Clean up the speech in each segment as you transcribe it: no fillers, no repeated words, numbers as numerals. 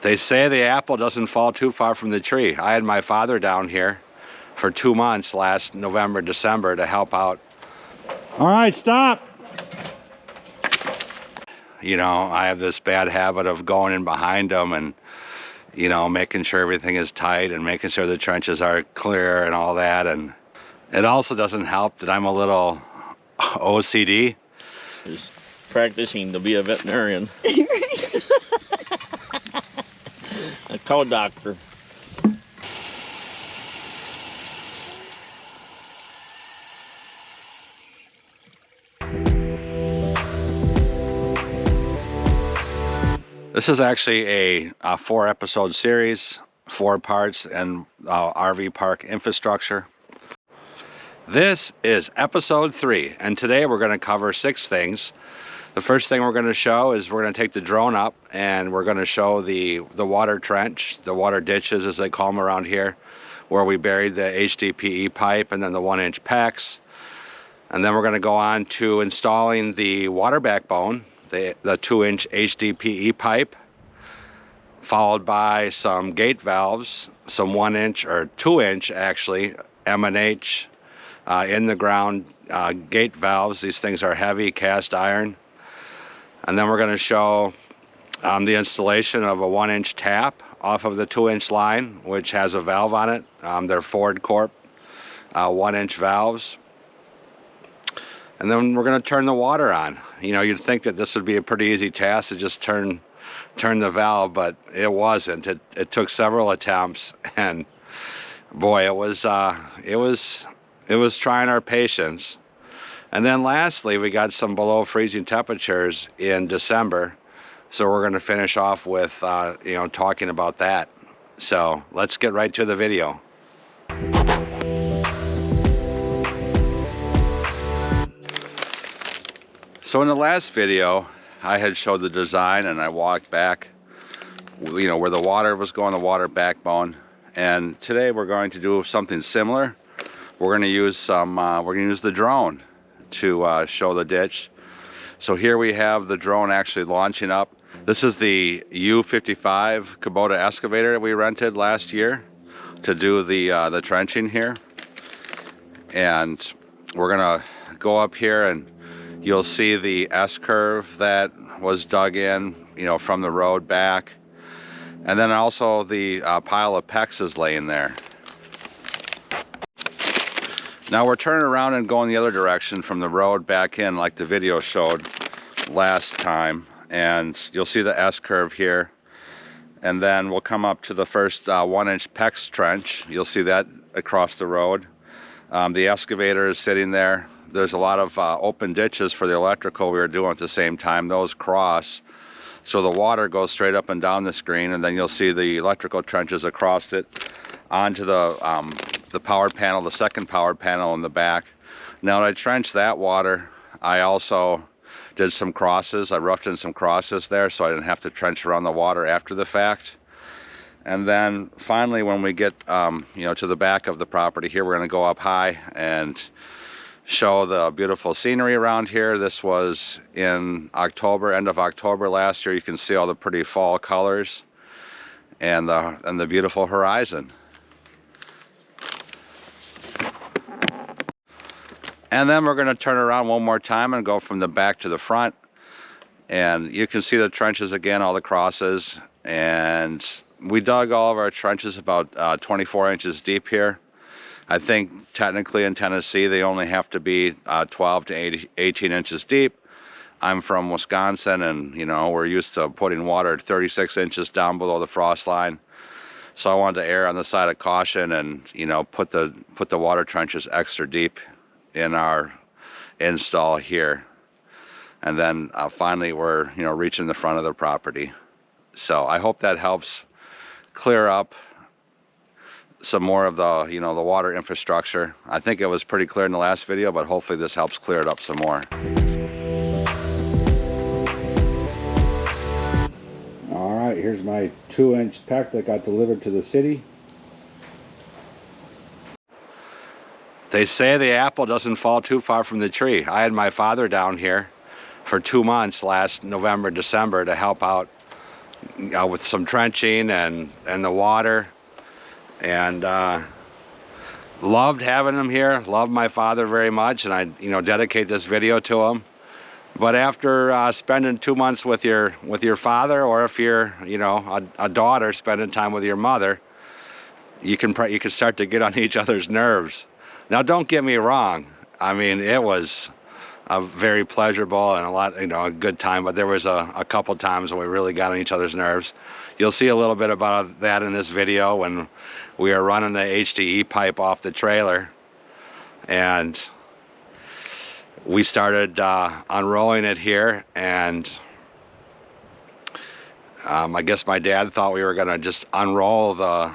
They say the apple doesn't fall too far from the tree. I had my father down here for 2 months last November, December to help out. All right, stop. You know, I have this bad habit of going in behind them and, you know, making sure everything is tight and making sure the trenches are clear and all that. And it also doesn't help that I'm a little OCD. Just practicing to be a veterinarian. A cow doctor. This is actually a 4-episode series, 4 parts, and RV park infrastructure. This is episode 3, and today we're going to cover 6 things. The first thing we're going to show is we're going to take the drone up and we're going to show the water trench, the water ditches as they call them around here, where we buried the HDPE pipe and then the 1-inch PEX. And then we're going to go on to installing the water backbone, the 2-inch HDPE pipe, followed by some gate valves, some 1-inch or 2-inch actually M&H in the ground gate valves. These things are heavy cast iron. And then we're going to show the installation of a 1-inch tap off of the 2-inch line, which has a valve on it. They're Ford Corp 1-inch valves. And then we're going to turn the water on. You know, you'd think that this would be a pretty easy task to just turn the valve, but it wasn't. It took several attempts, and boy, it was trying our patience. And then lastly, we got some below freezing temperatures in December, so we're going to finish off with you know, talking about that. So let's get right to the video. So in the last video, I had showed the design and I walked back, you know, where the water was going, the water backbone. And today we're going to do something similar. We're going to use the drone to show the ditch. So here we have the drone actually launching up. This is the U55 Kubota excavator that we rented last year to do the trenching here. And we're gonna go up here and you'll see the S-curve that was dug in, you know, from the road back. And then also the pile of PEX is laying there. Now we're turning around and going the other direction from the road back in like the video showed last time. And you'll see the S-curve here. And then we'll come up to the first 1-inch PEX trench. You'll see that across the road. The excavator is sitting there. There's a lot of open ditches for the electrical we were doing at the same time. Those cross. So the water goes straight up and down the screen, and then you'll see the electrical trenches across it onto the power panel, the second power panel in the back. Now when I trenched that water, I also did some crosses. I roughed in some crosses there so I didn't have to trench around the water after the fact. And then finally when we get you know, to the back of the property here, we're going to go up high and show the beautiful scenery around here. This was in October, end of October last year. You can see all the pretty fall colors and the beautiful horizon. And then we're going to turn around one more time and go from the back to the front. And you can see the trenches again, all the crosses. And we dug all of our trenches about 24 inches deep here. I think technically in Tennessee they only have to be 12 to 18 inches deep. I'm from Wisconsin, and you know, we're used to putting water 36 inches down below the frost line. So I wanted to err on the side of caution and, you know, put the water trenches extra deep in our install here. And then finally we're, you know, reaching the front of the property. So I hope that helps clear up some more of the, you know, the water infrastructure. I think it was pretty clear in the last video, but hopefully this helps clear it up some more. All right, here's my 2-inch PEX that got delivered to the city. They say the apple doesn't fall too far from the tree. I had my father down here for 2 months last November, December to help out with some trenching and the water, and loved having him here. Loved my father very much, and I dedicate this video to him. But after spending 2 months with your father, or if you're a daughter spending time with your mother, you can start to get on each other's nerves. Now, don't get me wrong. I mean, it was a very pleasurable and a good time, but there was a couple times when we really got on each other's nerves. You'll see a little bit about that in this video when we are running the HDPE pipe off the trailer, and we started unrolling it here, and I guess my dad thought we were gonna just unroll the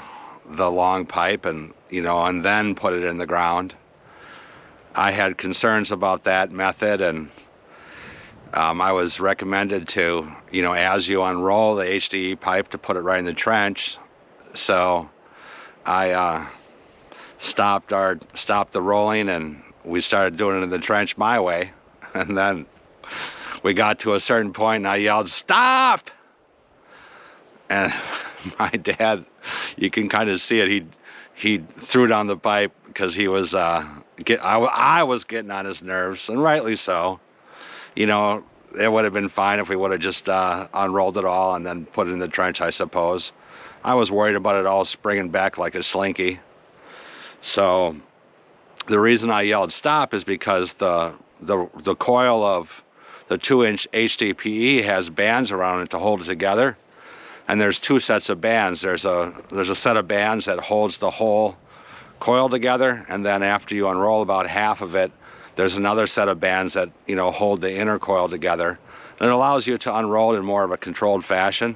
long pipe and and then put it in the ground. I had concerns about that method, and I was recommended to, as you unroll the HDPE pipe, to put it right in the trench. So I stopped the rolling, and we started doing it in the trench my way. And then we got to a certain point, and I yelled, "Stop!" And my dad, you can kind of see it. He threw down the pipe because he was I was getting on his nerves, and rightly so. It would have been fine if we would have just unrolled it all and then put it in the trench, I suppose. I was worried about it all springing back like a slinky. So the reason I yelled stop is because the coil of the 2-inch HDPE has bands around it to hold it together. And there's two sets of bands. There's a set of bands that holds the whole coil together, and then after you unroll about half of it, there's another set of bands that hold the inner coil together, and it allows you to unroll in more of a controlled fashion.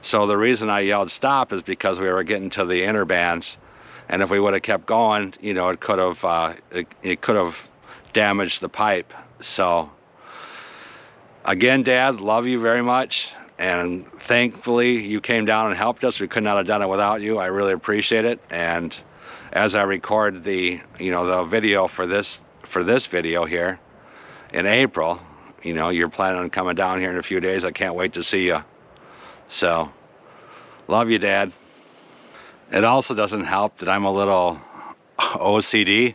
So the reason I yelled stop is because we were getting to the inner bands, and if we would have kept going, it could have damaged the pipe. So again, Dad, love you very much. And thankfully, you came down and helped us. We could not have done it without you. I really appreciate it. And as I record the video for this video here in April, you're planning on coming down here in a few days. I can't wait to see you. So, love you, Dad. It also doesn't help that I'm a little OCD.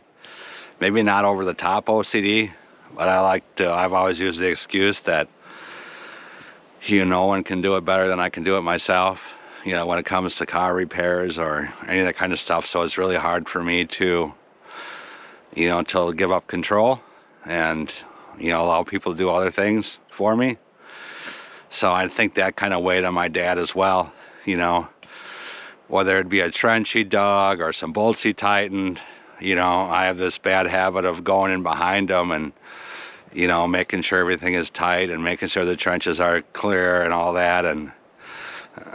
Maybe not over the top OCD, but I've always used the excuse that no one can do it better than I can do it myself, when it comes to car repairs or any of that kind of stuff. So it's really hard for me to, to give up control and, allow people to do other things for me. So I think that kind of weighed on my dad as well, whether it be a trench he dug or some bolts he tightened. I have this bad habit of going in behind him and making sure everything is tight and making sure the trenches are clear and all that. And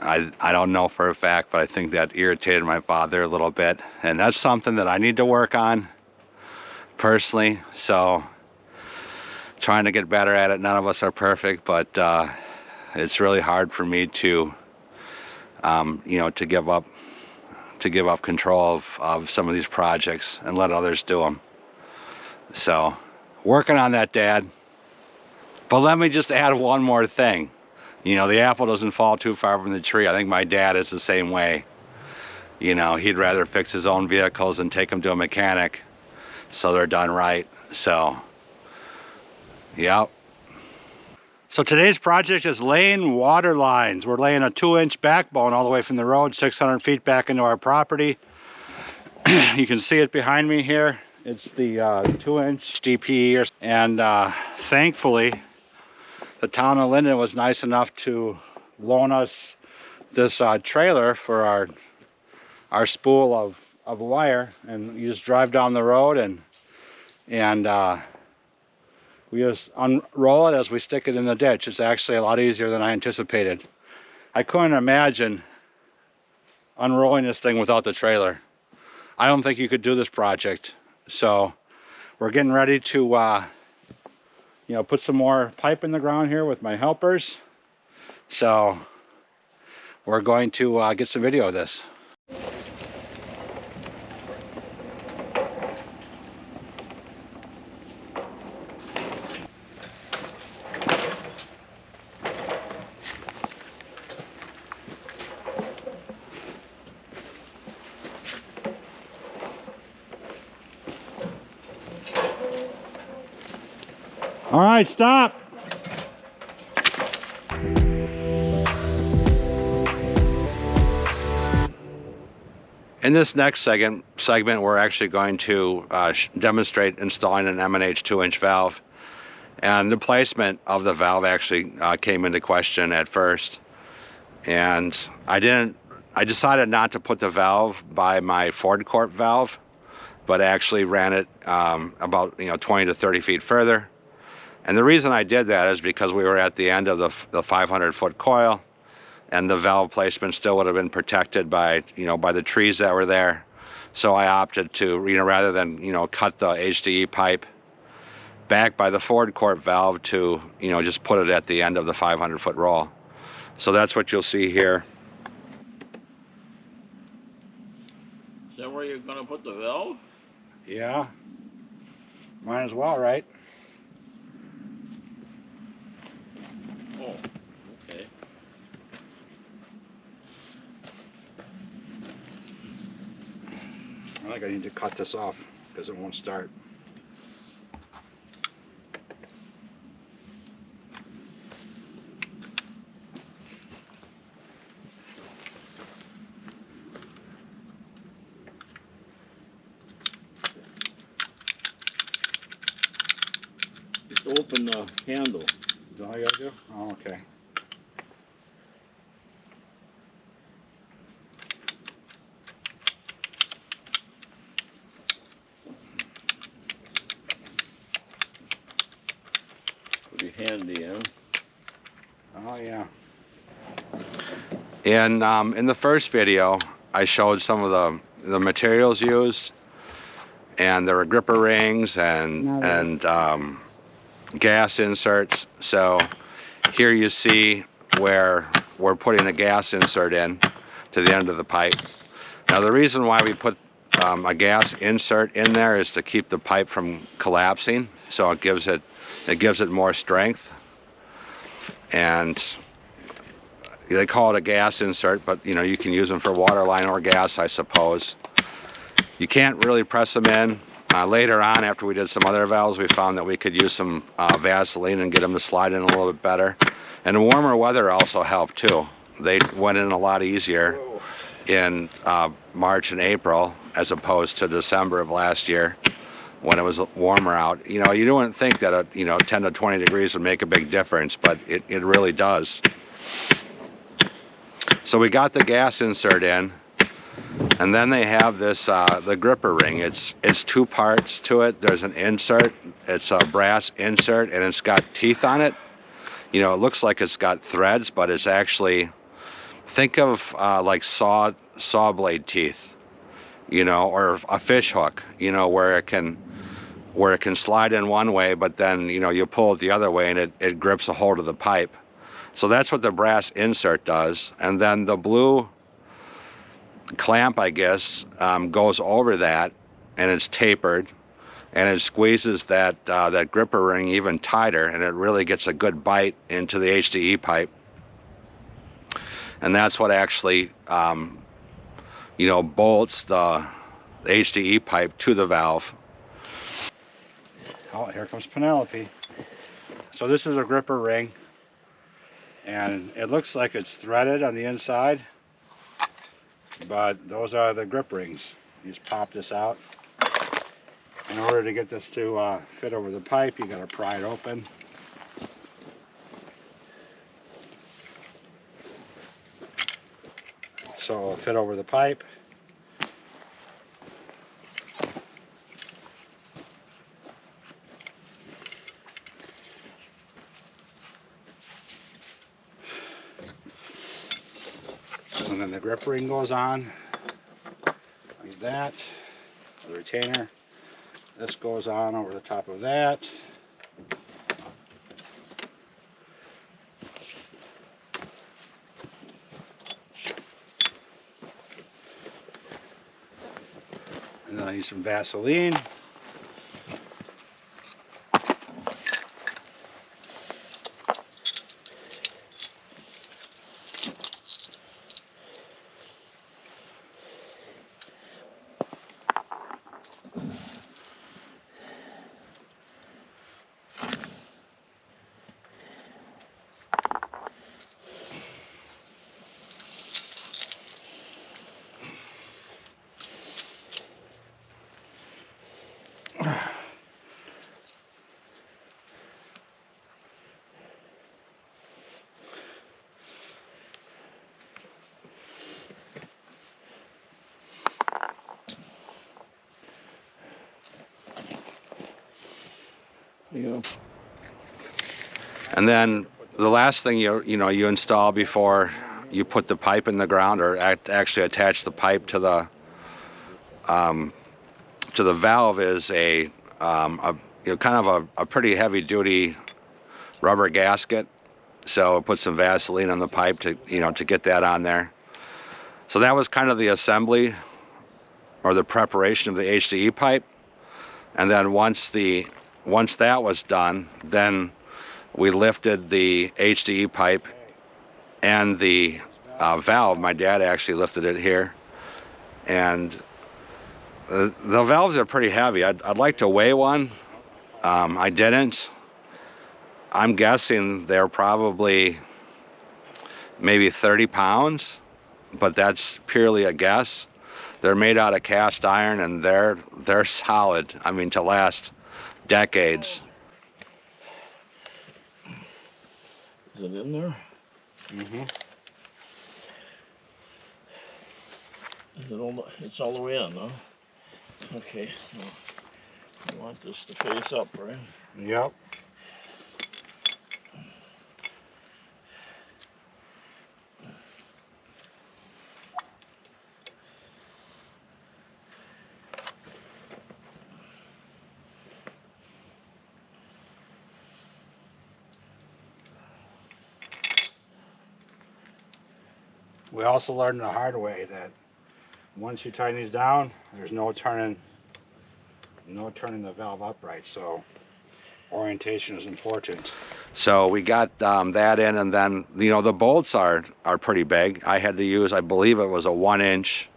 I don't know for a fact, but I think that irritated my father a little bit. And that's something that I need to work on personally. So trying to get better at it. None of us are perfect, but it's really hard for me to, to give up control of some of these projects and let others do them. So working on that, Dad. But let me just add one more thing. The apple doesn't fall too far from the tree. I think my dad is the same way. He'd rather fix his own vehicles and take them to a mechanic so they're done right. So, yep. So today's project is laying water lines. We're laying a 2-inch backbone all the way from the road, 600 feet back into our property. You can see it behind me here. It's the 2-inch HDPE, and thankfully the town of Linden was nice enough to loan us this trailer for our spool of wire, and you just drive down the road and we just unroll it as we stick it in the ditch. It's actually a lot easier than I anticipated. I couldn't imagine unrolling this thing without the trailer. I don't think you could do this project. So we're getting ready to put some more pipe in the ground here with my helpers. So we're going to get some video of this. All right, stop. In this next segment, we're actually going to demonstrate installing an M&H 2-inch valve. And the placement of the valve actually came into question at first. And I decided not to put the valve by my Ford Corp valve, but actually ran it about 20 to 30 feet further. And the reason I did that is because we were at the end of the 500-foot coil, and the valve placement still would have been protected by by the trees that were there. So I opted to rather than cut the HDPE pipe back by the Ford Corp valve to just put it at the end of the 500-foot roll. So that's what you'll see here. Is that where you're gonna put the valve? Yeah, might as well, right? Oh, okay. I think I need to cut this off because it won't start. Just open the handle. Is that all you gotta do? Oh, okay. Pretty handy, huh? Oh yeah. And in the first video, I showed some of the materials used, and there were gripper rings and gas inserts. So here you see where we're putting a gas insert in to the end of the pipe. Now the reason why we put a gas insert in there is to keep the pipe from collapsing, so it gives it more strength. And they call it a gas insert, but you can use them for water line or gas, I suppose. You can't really press them in. Later on, after we did some other valves, we found that we could use some Vaseline and get them to slide in a little bit better. And the warmer weather also helped too. They went in a lot easier in March and April as opposed to December of last year when it was warmer out. You wouldn't think that 10 to 20 degrees would make a big difference, but it really does. So we got the gas insert in, and then they have this the gripper ring. It's two parts to it. There's an insert. It's a brass insert, and it's got teeth on it. It looks like it's got threads, but it's actually, think of like saw blade teeth, or a fish hook, where it can slide in one way, but then you pull it the other way and it grips a hold of the pipe. So that's what the brass insert does. And then the blue clamp, I guess, goes over that, and it's tapered, and it squeezes that gripper ring even tighter, and it really gets a good bite into the HDPE pipe. And that's what actually bolts the HDPE pipe to the valve. Oh, here comes Penelope. So this is a gripper ring, and it looks like it's threaded on the inside, but those are the grip rings. You just pop this out. In order to get this to fit over the pipe, you got to pry it open. So it'll fit over the pipe. And then the grip ring goes on like that, the retainer. This goes on over the top of that. And then I use some Vaseline. Yeah. And then the last thing you install before you put the pipe in the ground, or actually attach the pipe to the valve, is a kind of a pretty heavy duty rubber gasket. So put some Vaseline on the pipe to to get that on there. So that was kind of the assembly or the preparation of the HDE pipe. And then once that was done, then we lifted the HDE pipe and the valve. My dad actually lifted it here, and the valves are pretty heavy. I'd like to weigh one. I didn't. I'm guessing they're probably maybe 30 pounds, but that's purely a guess. They're made out of cast iron, and they're solid. I mean, to last decades. Is it in there? Mm-hmm. Is it it's all the way in, huh? Okay. Well, I want this to face up, right? Yep. We also learned the hard way that once you tighten these down, there's no turning the valve upright. So orientation is important. So we got that in, and then the bolts are pretty big. I had to use, I believe it was a 1-inch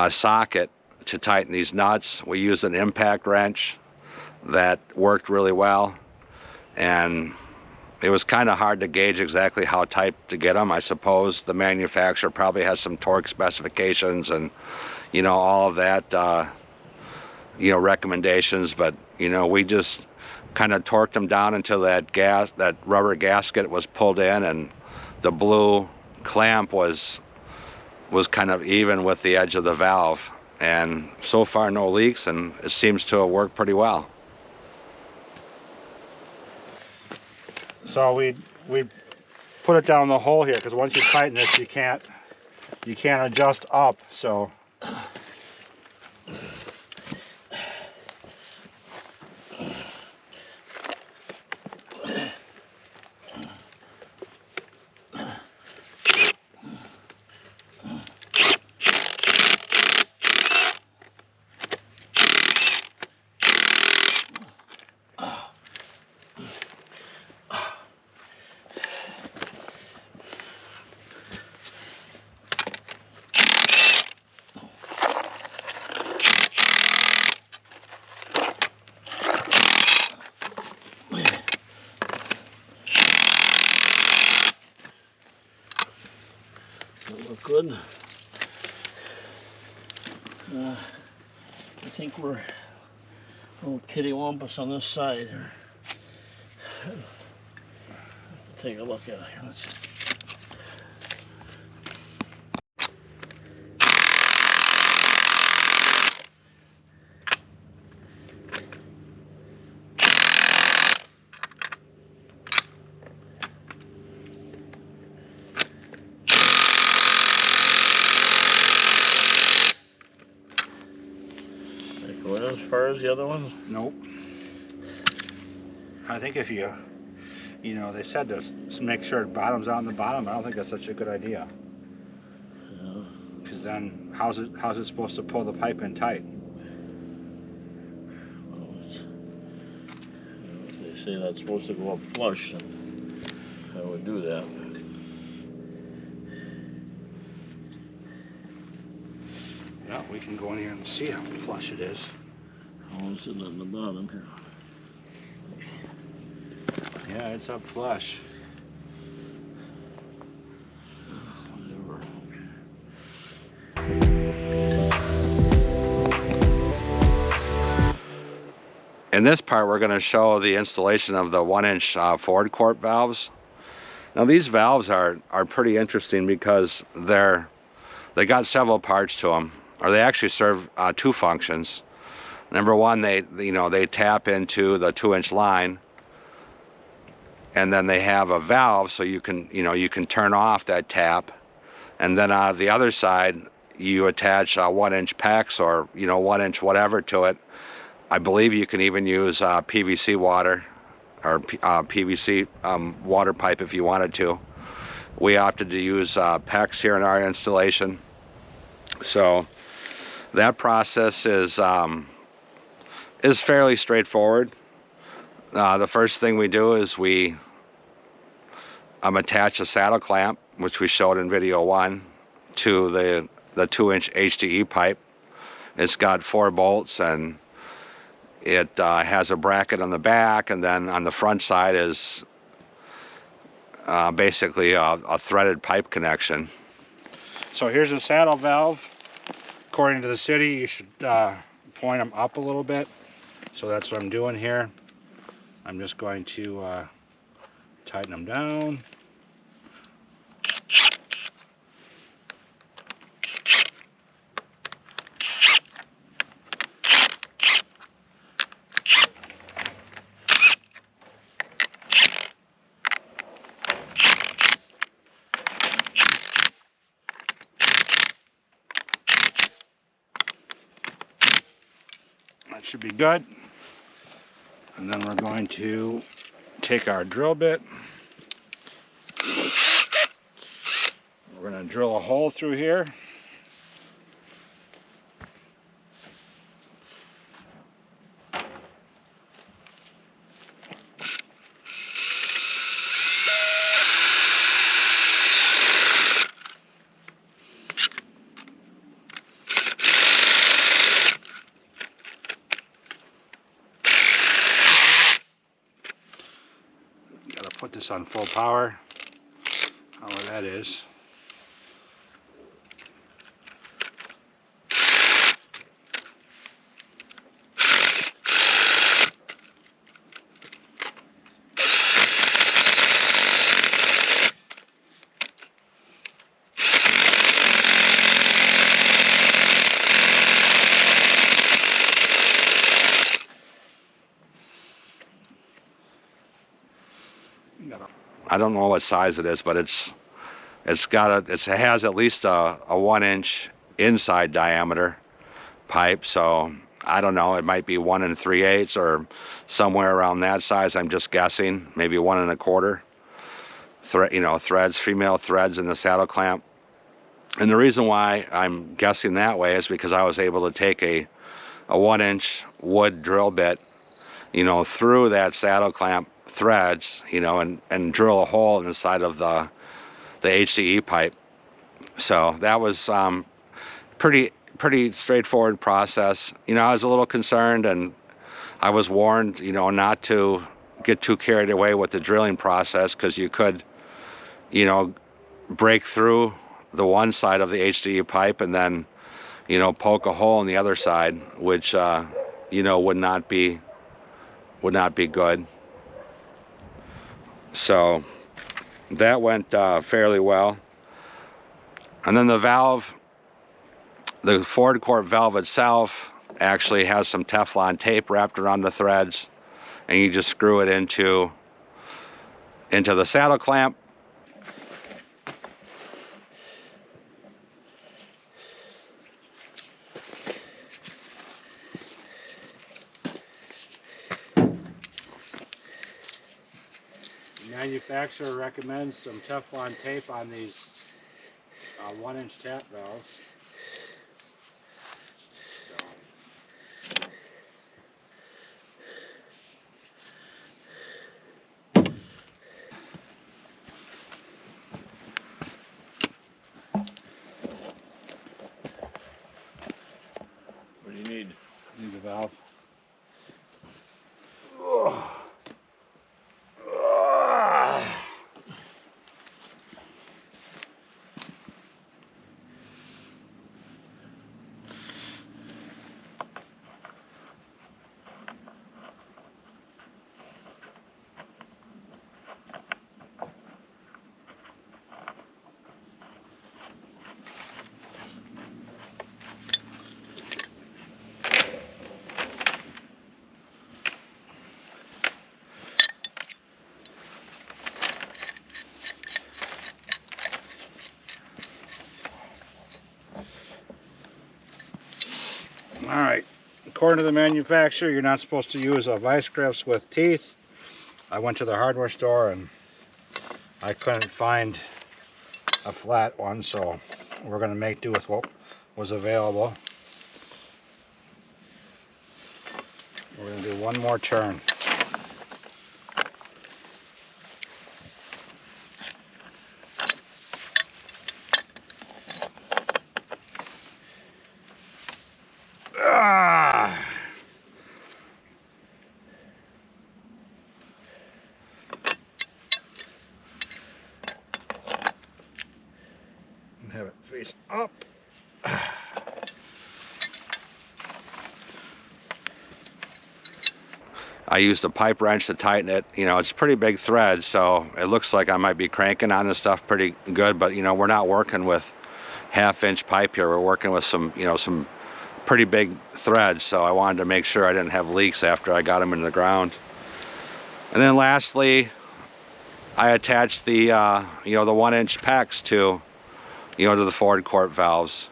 socket to tighten these nuts. We used an impact wrench that worked really well, and it was kind of hard to gauge exactly how tight to get them. I suppose the manufacturer probably has some torque specifications and all of that recommendations, but we just kind of torqued them down until that rubber gasket was pulled in, and the blue clamp was kind of even with the edge of the valve. And so far no leaks, and it seems to have worked pretty well. So we put it down the hole here, because once you tighten this, you can't adjust up. So Good. I think we're a little kittywampus on this side here. Have to take a look at it. Let's go as far as the other ones? nope. I think if they said to make sure it bottoms out on the bottom. I don't think that's such a good idea. Because then how's it supposed to pull the pipe in tight? Well, if they say that's supposed to go up flush, then I would do that. Yeah, we can go in here and see how flush it is. How is it on the bottom here? Yeah, it's up flush. Whatever. In this part, we're going to show the installation of the 1-inch Ford Corp valves. Now, these valves are pretty interesting because they got several parts to them, or they actually serve two functions. Number one, they tap into the 2-inch line, and then they have a valve so you can turn off that tap, and then on the other side you attach a 1-inch PEX or 1-inch whatever to it. I believe you can even use PVC water or PVC water pipe if you wanted to. We opted to use PEX here in our installation. So that process is fairly straightforward. The first thing we do is we attach a saddle clamp, which we showed in video 1, to the 2-inch HDPE pipe. It's got 4 bolts, and it has a bracket on the back, and then on the front side is basically a threaded pipe connection. So here's a saddle valve. According to the city, you should point them up a little bit. So that's what I'm doing here. I'm just going to tighten them down. That should be good. And then we're going to take our drill bit. We're going to drill a hole through here. Put this on full power, however that is. I don't know what size it is, but it has at least a 1-inch inside diameter pipe. So I don't know, it might be 1 3/8 or somewhere around that size. I'm just guessing, maybe 1 1/4 threads, female threads in the saddle clamp. And the reason why I'm guessing that way is because I was able to take a 1-inch wood drill bit, through that saddle clamp threads, and drill a hole in the side of the HDPE pipe. So that was pretty straightforward process. I was a little concerned, and I was warned, not to get too carried away with the drilling process, because you could, break through the one side of the HDPE pipe and then, poke a hole in the other side, which would not be good. So that went fairly well. And then the valve, the Ford Corp valve itself, actually has some Teflon tape wrapped around the threads, and you just screw it into the saddle clamp. The manufacturer recommends some Teflon tape on these 1-inch tap valves. What do you need? Need the valve. All right, according to the manufacturer, you're not supposed to use vice grips with teeth. I went to the hardware store and I couldn't find a flat one, so we're going to make do with what was available. We're going to do one more turn. Have it face up. I used a pipe wrench to tighten it. You know, it's pretty big thread, so it looks like I might be cranking on this stuff pretty good, but you know, we're not working with 1/2-inch pipe here. We're working with some, you know, some pretty big threads, so I wanted to make sure I didn't have leaks after I got them into the ground. And then lastly, I attached the, you know, the 1-inch PEX to, you know, to the Ford Corp valves,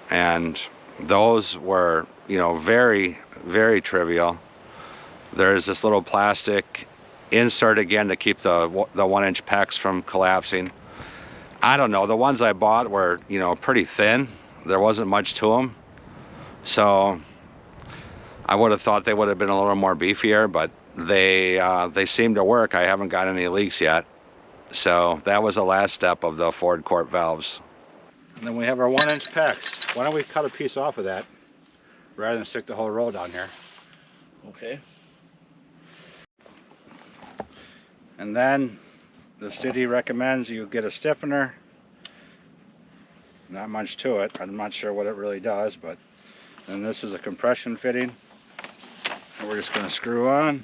and those were, you know, very, very trivial. There's this little plastic insert again to keep the 1-inch PEX from collapsing. I don't know, the ones I bought were, you know, pretty thin. There wasn't much to them, so I would have thought they would have been a little more beefier, but they seem to work. I haven't got any leaks yet. So that was the last step of the Ford Corp valves. And then we have our 1-inch PEX. Why don't we cut a piece off of that rather than stick the whole row down here? Okay. And then the city recommends you get a stiffener. Not much to it. I'm not sure what it really does, but then this is a compression fitting. And we're just going to screw on.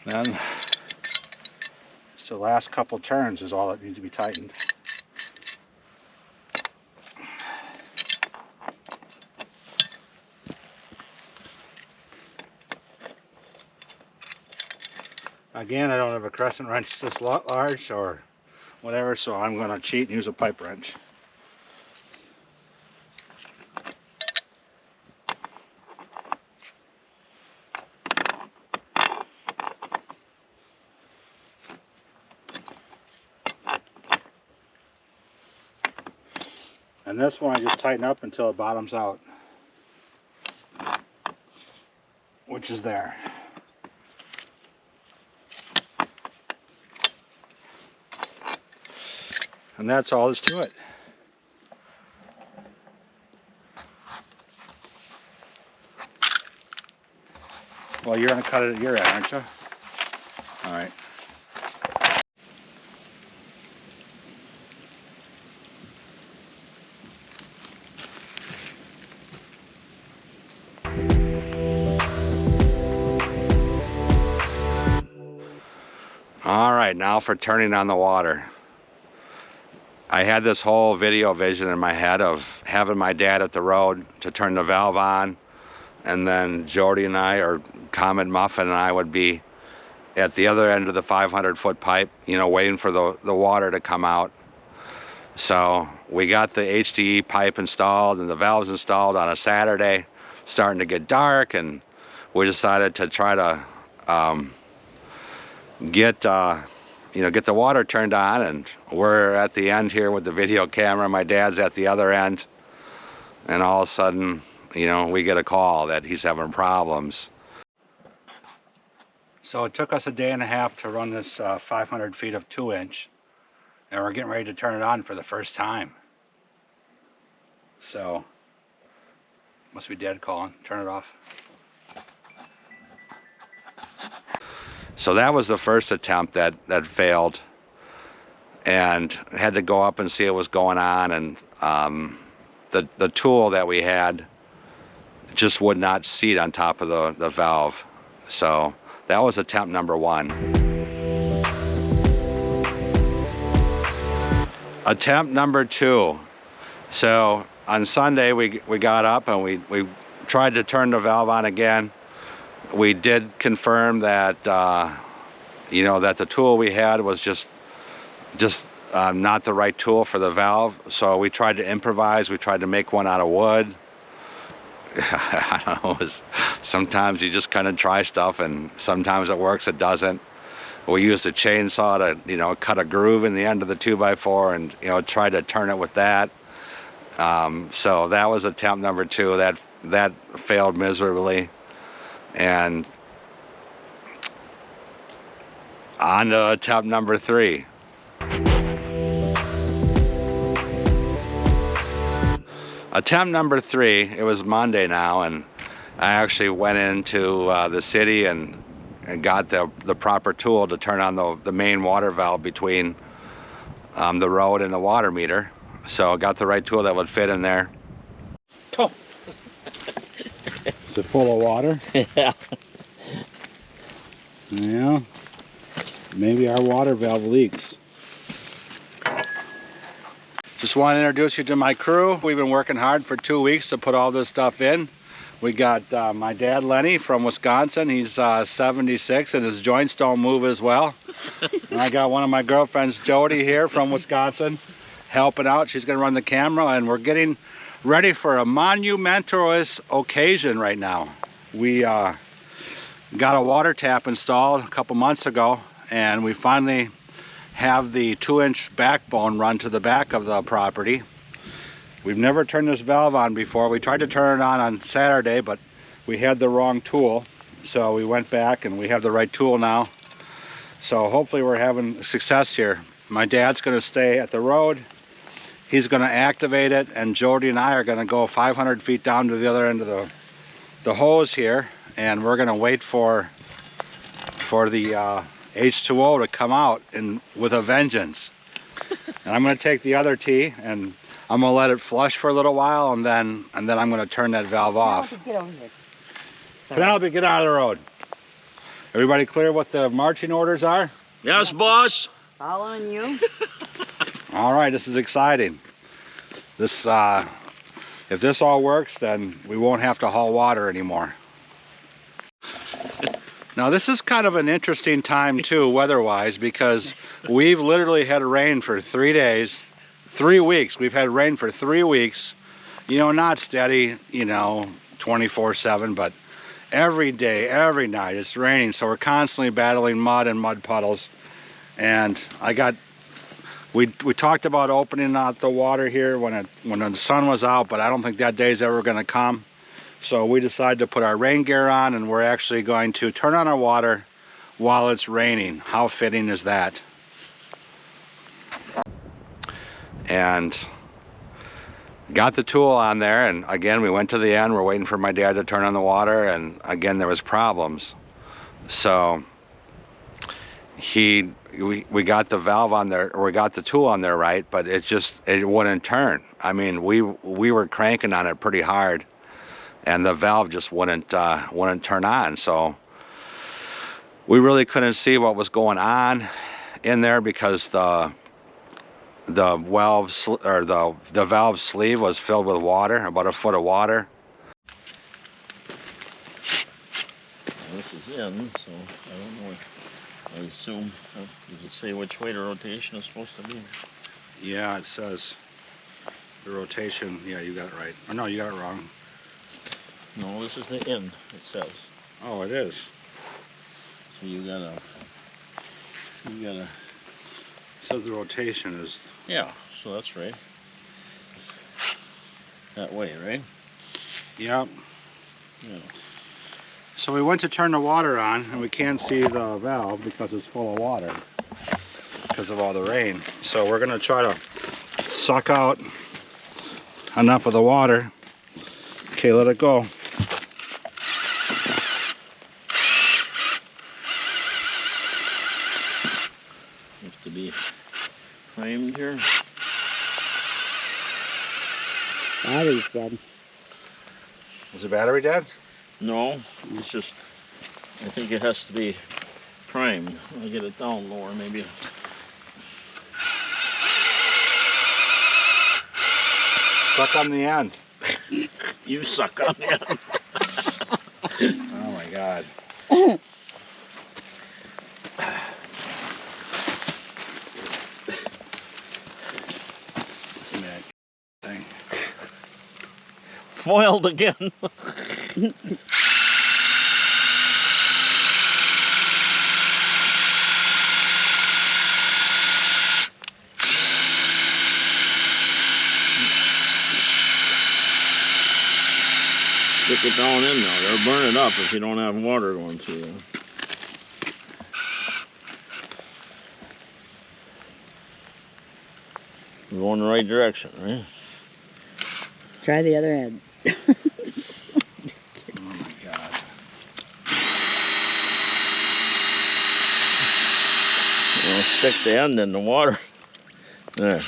Then just the last couple turns is all that needs to be tightened. Again, I don't have a crescent wrench this large or whatever, so I'm going to cheat and use a pipe wrench. And this one I just tighten up until it bottoms out, which is there. And that's all there's to it. Well, you're going to cut it at your end, aren't you? All right. All right, now for turning on the water. I had this whole video vision in my head of having my dad at the road to turn the valve on, and then Jody and I, or Comet, Muffin and I, would be at the other end of the 500-foot pipe, you know, waiting for the water to come out. So we got the HDPE pipe installed and the valves installed on a Saturday, starting to get dark, and we decided to try to get the water turned on. And we're at the end here with the video camera. My dad's at the other end, and all of a sudden, you know, we get a call that he's having problems. So it took us a day and a half to run this 500 feet of 2-inch, and we're getting ready to turn it on for the first time. So must be Dad calling. Turn it off. So that was the first attempt that failed, and had to go up and see what was going on. And the tool that we had just would not seat on top of the valve. So that was attempt number 1. Attempt number 2. So on Sunday we got up and we tried to turn the valve on again. We did confirm that that the tool we had was just not the right tool for the valve. So we tried to improvise. We tried to make one out of wood. I don't know. Sometimes you just kind of try stuff, and sometimes it works, it doesn't. We used a chainsaw to cut a groove in the end of the 2x4 and try to turn it with that. So that was attempt number 2. That failed miserably. And on to attempt number 3. Attempt number 3, it was Monday now, and I actually went into the city and got the proper tool to turn on the main water valve between the road and the water meter. So I got the right tool that would fit in there. Oh. Is it full of water? Yeah. Yeah. Maybe our water valve leaks. Just want to introduce you to my crew. We've been working hard for 2 weeks to put all this stuff in. We got my dad Lenny from Wisconsin. He's 76 and his joints don't move as well. And I got one of my girlfriends, Jody, here from Wisconsin, helping out. She's going to run the camera, and we're getting ready for a monumentous occasion right now. We got a water tap installed a couple months ago, and we finally have the 2-inch backbone run to the back of the property. We've never turned this valve on before. We tried to turn it on Saturday, but we had the wrong tool. So we went back and we have the right tool now. So hopefully we're having success here. My dad's gonna stay at the road. He's gonna activate it, and Jody and I are gonna go 500 feet down to the other end of the hose here, and we're gonna wait for the H2O to come out with a vengeance. And I'm going to take the other tee and I'm going to let it flush for a little while, and then I'm going to turn that valve off. Penelope, get over here. Penelope, get out of the road. Everybody clear what the marching orders are? Yes, boss. Following you. All right, this is exciting. This, if this all works, then we won't have to haul water anymore. Now this is kind of an interesting time too, weather-wise, because we've literally had rain for 3 days, 3 weeks. We've had rain for 3 weeks, not steady, 24/7, but every day, every night it's raining. So we're constantly battling mud and mud puddles. And we talked about opening out the water here when the sun was out, but I don't think that day's ever gonna come. So we decided to put our rain gear on, and we're actually going to turn on our water while it's raining. How fitting is that? And got the tool on there, and again we went to the end. We're waiting for my dad to turn on the water, and again there was problems. So we got the valve on there, or we got the tool on there right, but it wouldn't turn. I mean, we were cranking on it pretty hard, and the valve just wouldn't turn on. So we really couldn't see what was going on in there, because the valve sleeve was filled with water, about a foot of water. This is in, so I don't know. I assume, does it say which way the rotation is supposed to be? Yeah, it says the rotation. Yeah, you got it right. Oh, no, you got it wrong. No, this is the in, it says. Oh, it is. So you gotta. It says the rotation is. Yeah, so that's right. That way, right? Yep. Yeah. So we went to turn the water on, and we can't see the valve because it's full of water because of all the rain. So we're gonna try to suck out enough of the water. Okay, let it go. Has to be primed here. Battery's dead. Is the battery dead? No, it's just, I think it has to be primed. I'll get it down lower maybe. Stuck on the end. You suck on it. Oh my God. Thing. Foiled again. Stick it down in there. They'll burn it up if you don't have water going through there. We're going the right direction, right? Try the other end. Oh my God. We'll stick the end in the water. There.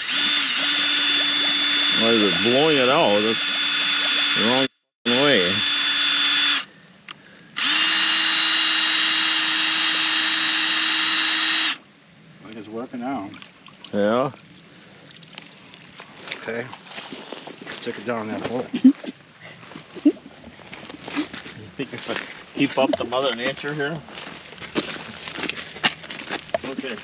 Why is it blowing it out? That's the wrong way. Like it's working out. Yeah. Okay. Stick it down in that hole. Think if I keep up to Mother Nature here? Okay.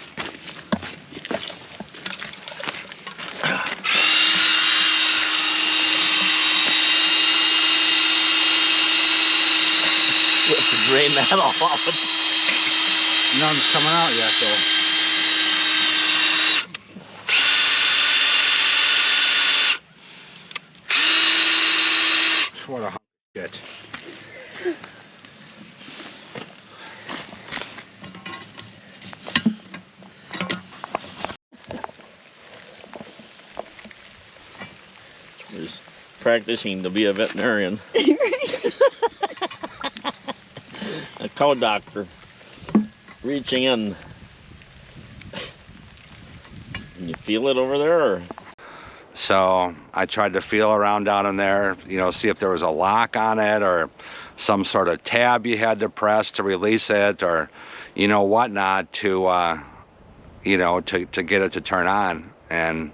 Let's drain that all off. None's coming out yet though. What a hunk of shit. Just practicing to be a veterinarian. A cow doctor. Reaching in. Can you feel it over there? Or? So I tried to feel around down in there, you know, see if there was a lock on it or some sort of tab you had to press to release it, or, you know, whatnot to, you know, to get it to turn on. And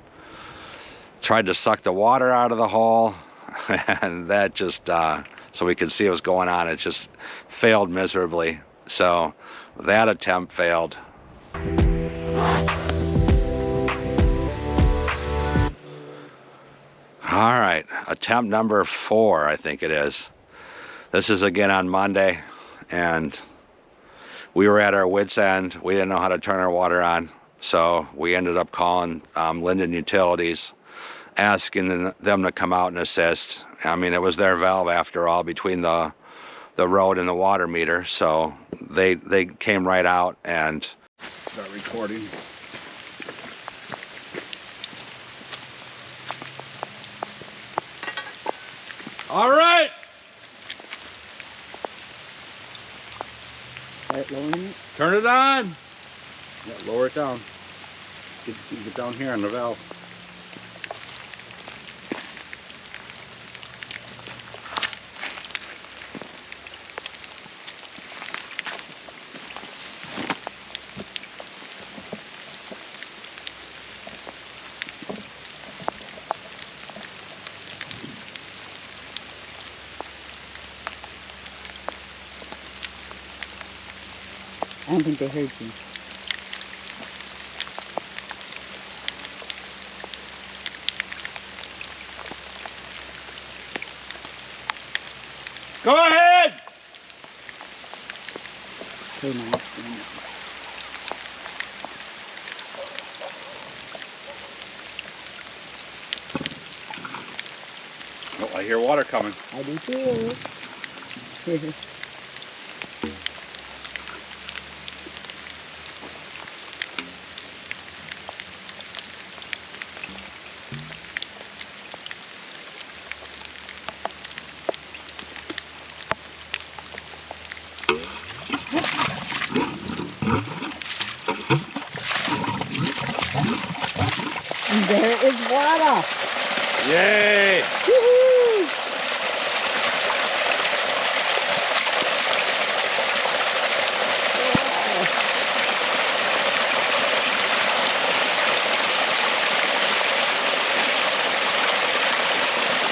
tried to suck the water out of the hole, and that just, so we could see what was going on, it just failed miserably. So that attempt failed. All right, attempt number 4, I think it is. This is again on Monday, and we were at our wits' end. We didn't know how to turn our water on, so we ended up calling Linden Utilities, asking them to come out and assist. I mean, it was their valve after all, between the road and the water meter, so they came right out and Start recording. all right. Start lowering it. Turn it on. Yeah, lower it down. Get down here on the valve. I don't think they heard you. Go ahead. Hey, nice. Oh, I hear water coming. I do too. There is water. Yay! Woohoo!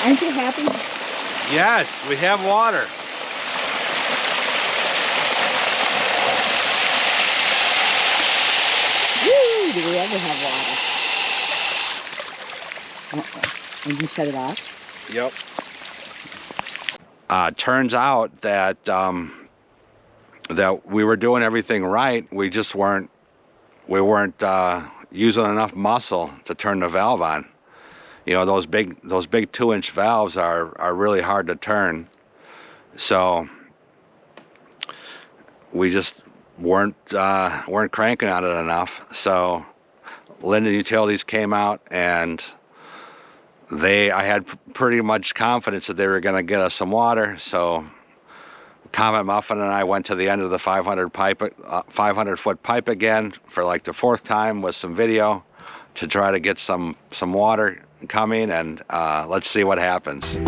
Aren't you happy? Yes, we have water. Woo! Do we ever have water? Uh-oh. And you shut it off? Yep. Turns out that that we were doing everything right. We just weren't using enough muscle to turn the valve on. You know, those big 2-inch valves are really hard to turn. So we just weren't cranking on it enough. So Linden Utilities came out, and I had pretty much confidence that they were going to get us some water. So Comet, Muffin, and I went to the end of the 500-foot pipe again for like the 4th time with some video to try to get some water coming, and let's see what happens.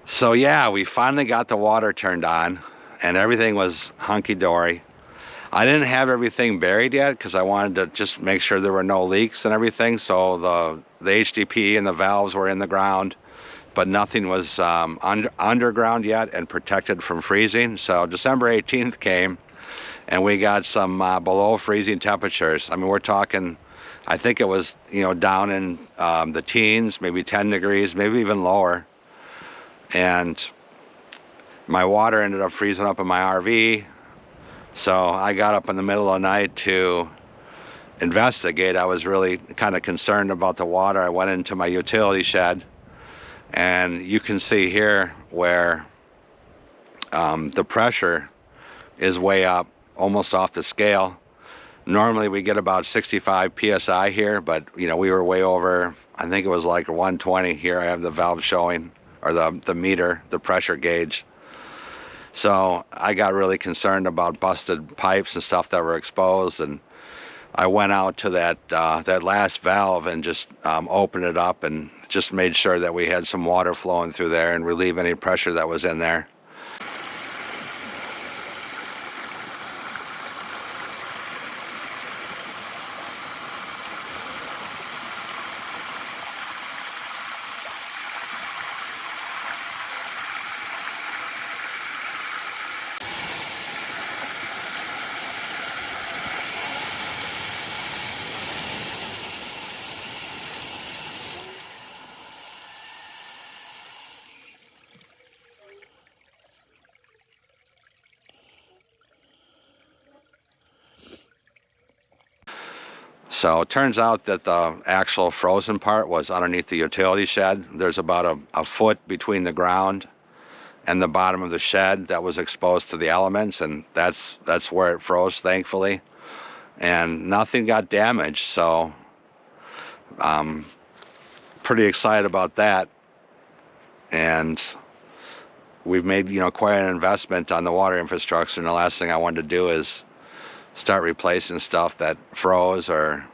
So yeah, we finally got the water turned on, and everything was hunky-dory. I didn't have everything buried yet because I wanted to just make sure there were no leaks and everything. So the HDPE and the valves were in the ground, but nothing was underground yet and protected from freezing. So December 18th came, and we got some below freezing temperatures. I mean, we're talking, I think it was, you know, down in the teens, maybe 10 degrees, maybe even lower. And my water ended up freezing up in my RV. So I got up in the middle of the night to investigate. I was really kind of concerned about the water. I went into my utility shed, and you can see here where the pressure is way up, almost off the scale. Normally we get about 65 psi here, but you know, we were way over. I think it was like 120 here. I have the valve showing, or the meter, the pressure gauge. So I got really concerned about busted pipes and stuff that were exposed, and I went out to that last valve and just opened it up and just made sure that we had some water flowing through there and relieve any pressure that was in there. So it turns out that the actual frozen part was underneath the utility shed. There's about a foot between the ground and the bottom of the shed that was exposed to the elements, and that's where it froze, thankfully. And nothing got damaged, so pretty excited about that. And we've made, you know, quite an investment on the water infrastructure, and the last thing I wanted to do is start replacing stuff that froze or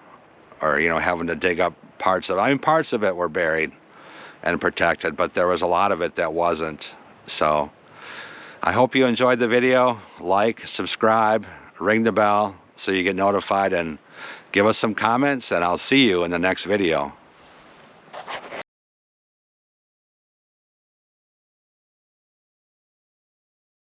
you know, having to dig up parts of it. I mean, parts of it were buried and protected, but there was a lot of it that wasn't. So I hope you enjoyed the video. Like, subscribe, ring the bell so you get notified, and give us some comments, and I'll see you in the next video.